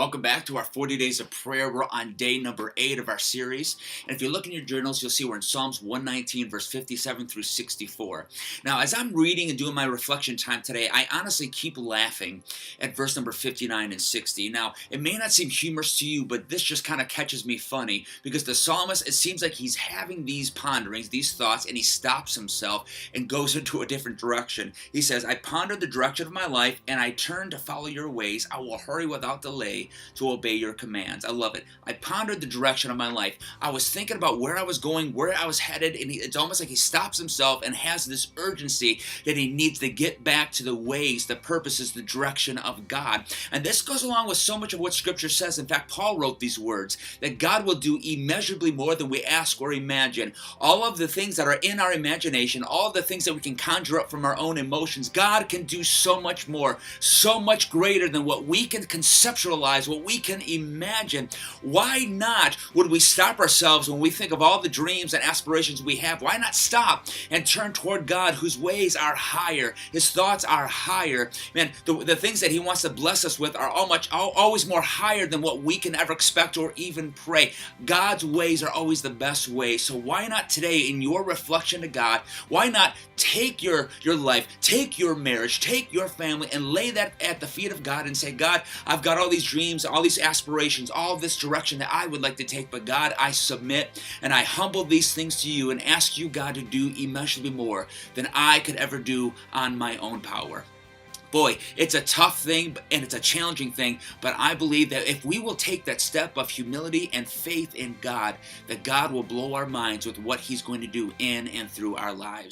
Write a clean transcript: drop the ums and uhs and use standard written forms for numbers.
Welcome back to our 40 Days of Prayer. We're on day number 8 of our series. And if you look in your journals, you'll see we're in Psalms 119, verse 57 through 64. Now, as I'm reading and doing my reflection time today, I honestly keep laughing at verse number 59 and 60. Now, it may not seem humorous to you, but this just kind of catches me funny because the psalmist, it seems like he's having these ponderings, these thoughts, and he stops himself and goes into a different direction. He says, I pondered the direction of my life, and I turned to follow your ways. I will hurry without delay to obey your commands. I love it. I pondered the direction of my life. I was thinking about where I was going, where I was headed, and it's almost like he stops himself and has this urgency that he needs to get back to the ways, the purposes, the direction of God. And this goes along with so much of what Scripture says. In fact, Paul wrote these words, that God will do immeasurably more than we ask or imagine. All of the things that are in our imagination, all of the things that we can conjure up from our own emotions, God can do so much more, so much greater than what we can conceptualize, what we can imagine. Why not would we stop ourselves when we think of all the dreams and aspirations we have? Why not stop and turn toward God, whose ways are higher, his thoughts are higher? Man, the things that he wants to bless us with are always more higher than what we can ever expect or even pray. God's ways are always the best ways. So why not today, in your reflection to God, why not take your life, take your marriage, take your family, and lay that at the feet of God and say, God, I've got all these dreams, all these aspirations, all this direction that I would like to take, but God, I submit and I humble these things to you and ask you, God, to do immeasurably more than I could ever do on my own power. Boy, it's a tough thing and it's a challenging thing, but I believe that if we will take that step of humility and faith in God, that God will blow our minds with what he's going to do in and through our lives.